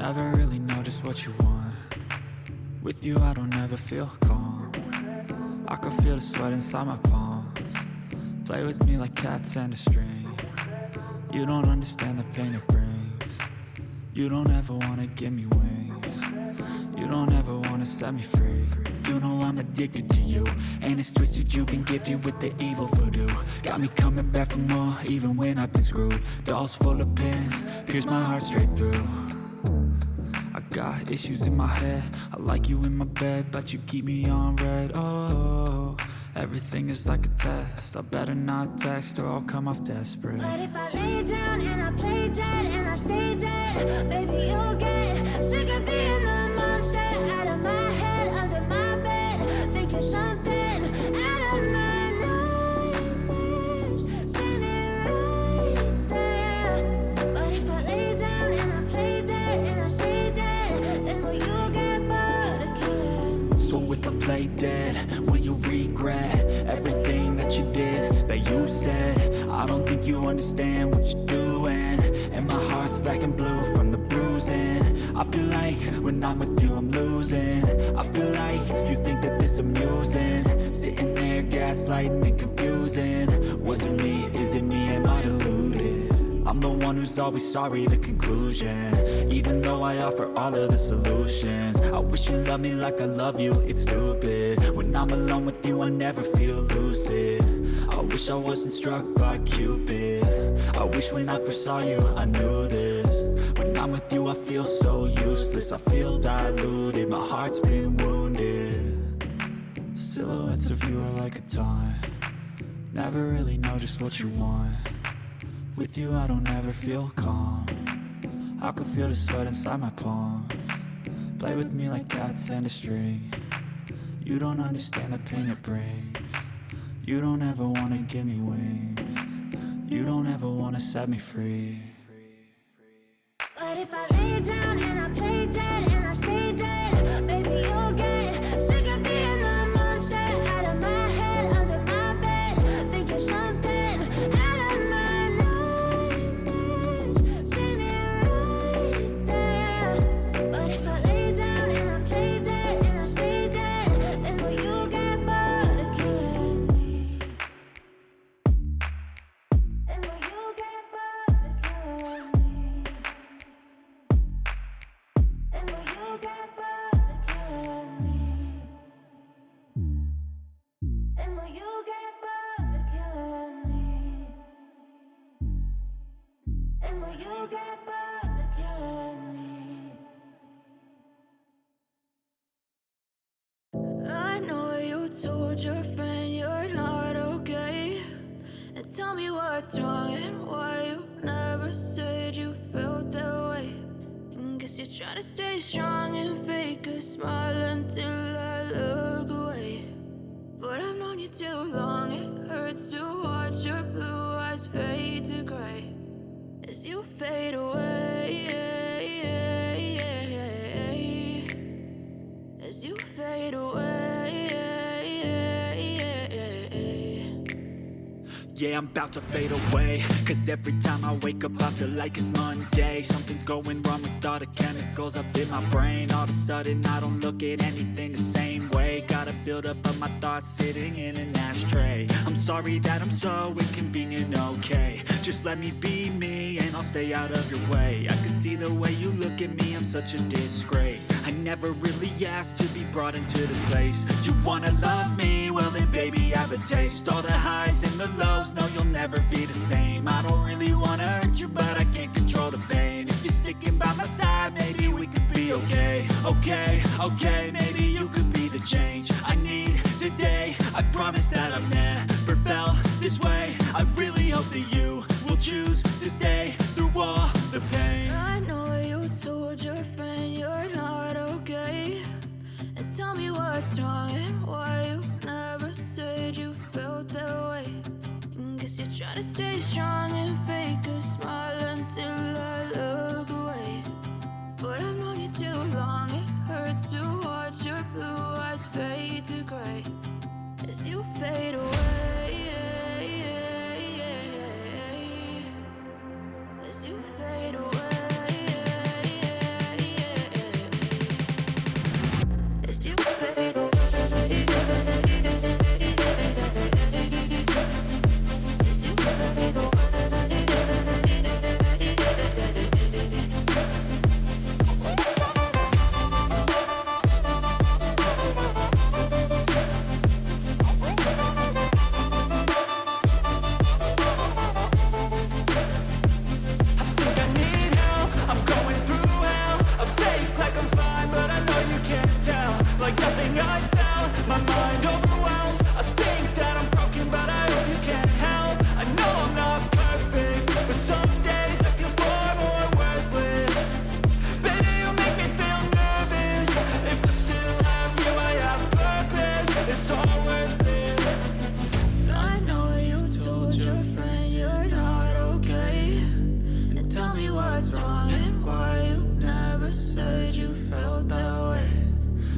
Never really know just what you want. With you I don't ever feel calm. I can feel the sweat inside my palms. Play with me like cats and a string. You don't understand the pain it brings. You don't ever wanna give me wings. You don't ever wanna set me free. You know I'm addicted to you, and it's twisted, you've been gifted with the evil voodoo. Got me coming back for more, even when I've been screwed. Dolls full of pins, pierce my heart straight through. I got issues in my head, I like you in my bed, but you keep me on red. Oh, everything is like a test, I better not text or I'll come off desperate. But if I lay down and I play dead and I stay dead, baby you'll get sick of being the monster out of my head, under my bed, thinking something out of my nightmares, standing right there. But if I lay down and I play dead and I stay dead, then will you get bored of killing me? So if I play dead, will you regret everything that you did, that you said? I don't think you understand what you're doing, and my heart's black and blue from the bruising. I feel like when I'm with you I'm losing. I feel like you think that this amusing, sitting there gaslighting and confusing. Was it me? Is it me? Am I deluded? I'm the one who's always sorry, the conclusion, even though I offer all of the solutions. I wish you loved me like I love you, it's stupid. When I'm alone with you I never feel lucid. I wish I wasn't struck by Cupid. I wish when I first saw you I knew this. When I'm with you I feel so useless, I feel diluted, my heart's been wounded. Silhouettes of you are like a taunt. Never really know just what you want. With you I don't ever feel calm. I can feel the sweat inside my palms. Play with me like cats and a string. You don't understand the pain it brings. You don't ever wanna give me wings. You don't ever wanna set me free. But if I lay down and I play dead and I stay dead, baby you'll get sick of being the monster out of my head, under my bed, thinking something out of my nightmares, standing right there. But if I lay down and I play dead and I stay dead, then will you get bored of killing me? Then will you get bored of killing me? And will you get bored of killing me? And will you get bored of killing me? And will you get bored of killing me? I know you told your friend you're not okay, and tell me what's wrong and why you never said you felt that way. Guess you're trying to stay strong and fake a smile until I look away. But I've known you too long, it hurts to watch your blue eyes fade to gray as you fade away, as you fade away. Yeah, I'm about to fade away, cause every time I wake up I feel like it's Monday. Something's going wrong with all the chemicals up in my brain. All of a sudden I don't look at anything the same way. Gotta build up of my thoughts sitting in an ashtray. I'm sorry that I'm so inconvenient, okay. Just let me be me and I'll stay out of your way. I can see the way you look at me, I'm such a disgrace. I never really asked to be brought into this place. You wanna love me? Well then baby have a taste. All the highs and the lows, no you'll never be the same. I don't really wanna hurt you but I can't control the pain. If you're sticking by my side maybe we could be okay. Okay, maybe you could be the change I need today. I promise that I've never felt this way. I really hope that you will choose to stay through all the pain. I know you told your friend you're not okay, and tell me what's wrong and why you never said you felt that way. Guess you're trying to stay strong and fake a smile until I look away. But I've known you too long, it hurts to watch your blue eyes fade to gray as you fade away, as you fade away. you felt that way.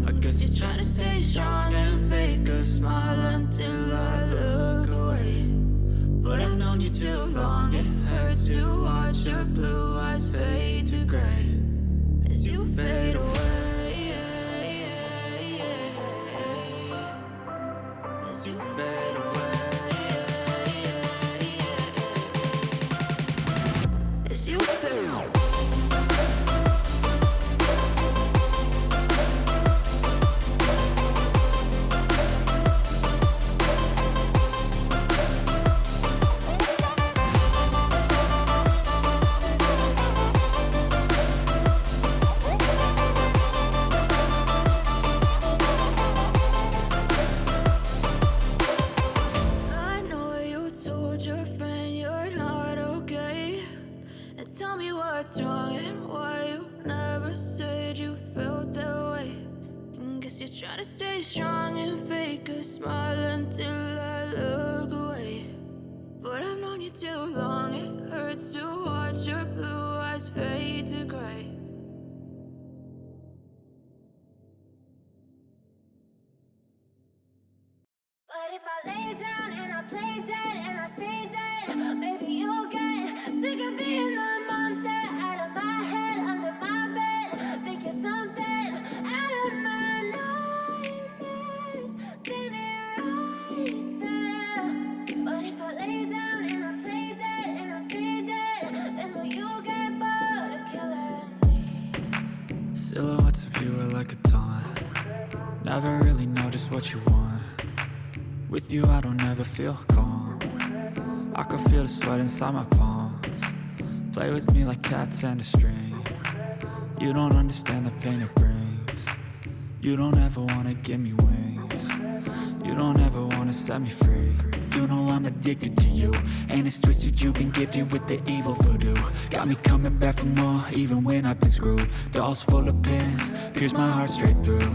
I guess you're trying to stay strong and fake a smile until I look away. But I've known you too long, it hurts to watch your blue eyes fade to gray as you fade away. As you fade away. As you fade away. What's wrong and why you never said you felt that way? And guess you're trying to stay strong and fake a smile until I look away. But I've known you too long, it hurts to watch your blue eyes fade to gray. But if I lay down and I play dead and I stay dead, baby, you'll get sick of being the monster out of my head, under my bed. Think you're something out of my nightmares, standing right there. But if I lay down and I play dead and I stay dead, then will you get bored of killing me? Silhouettes of you are like a taunt. Never really know just what you want. With you I don't ever feel calm. I can feel the sweat inside my palms. Play with me like cats and a string. You don't understand the pain it brings. You don't ever wanna give me wings. You don't ever wanna set me free. You know I'm addicted to you, and it's twisted you've been gifted with the evil voodoo. Got me coming back for more even when I've been screwed. Dolls full of pins, pierce my heart straight through.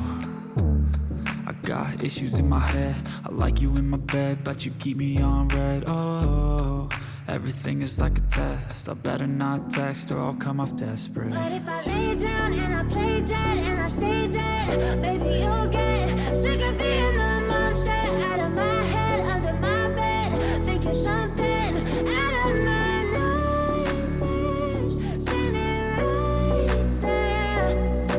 I got issues in my head, I like you in my bed, but you keep me on red. Oh, everything is like a test. I better not text or I'll come off desperate. But if I lay down and I play dead and I stay dead, baby, you'll get sick of being the monster out of my head, under my bed. Think you're something out of my nightmares, standing right there.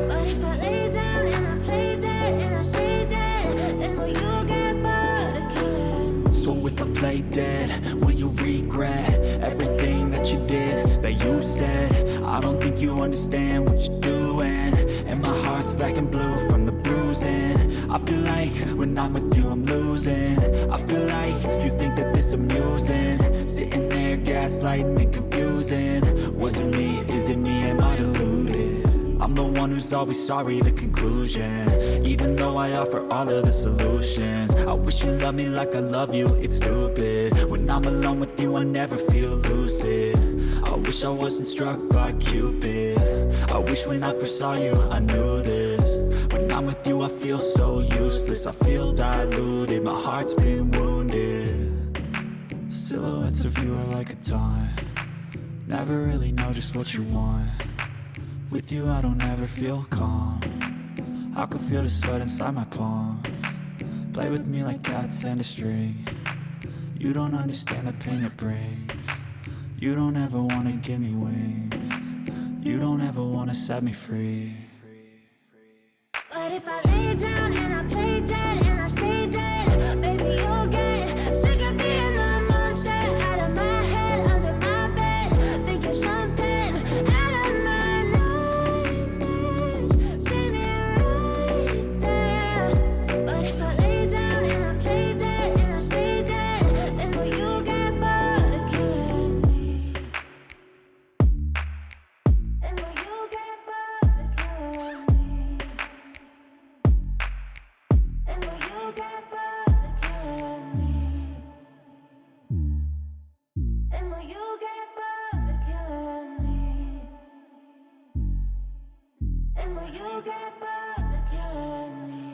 But if I lay down and I play dead and I stay dead, then will you get bored of killing me? So if I play dead, will you regret everything that you did, that you said? I don't think you understand what you're doing, and my heart's black and blue from the bruising. I feel like when I'm with you I'm losing. I feel like you think that this amusing, sitting there gaslighting and confusing. Was it me? Is it me? Am I deluded? I'm the one who's always sorry, the conclusion. Even though I offer all of the solutions, I wish you loved me like I love you, it's stupid. When I'm alone with you I never feel lucid. I wish I wasn't struck by Cupid. I wish when I first saw you I knew this. When I'm with you I feel so useless, I feel diluted, my heart's been wounded. Silhouettes of you are like a taunt. Never really know just what you want. With you I don't ever feel calm. I can feel the sweat inside my palms. Play with me like cats and a string. You don't understand the pain it brings. You don't ever wanna give me wings. You don't ever wanna set me free. But if I lay down and I play dead and I stay dead, baby, you'll get sick of being the monster out of my head, under my bed. Think you're something out of my nightmares, standing right there. But if I lay down and I play dead and I stay dead, then will you get bored of killing me? Then will you get bored of killing me? And will you get bored of killing me? And will you get bored of killing me? And will you get bored of killing me?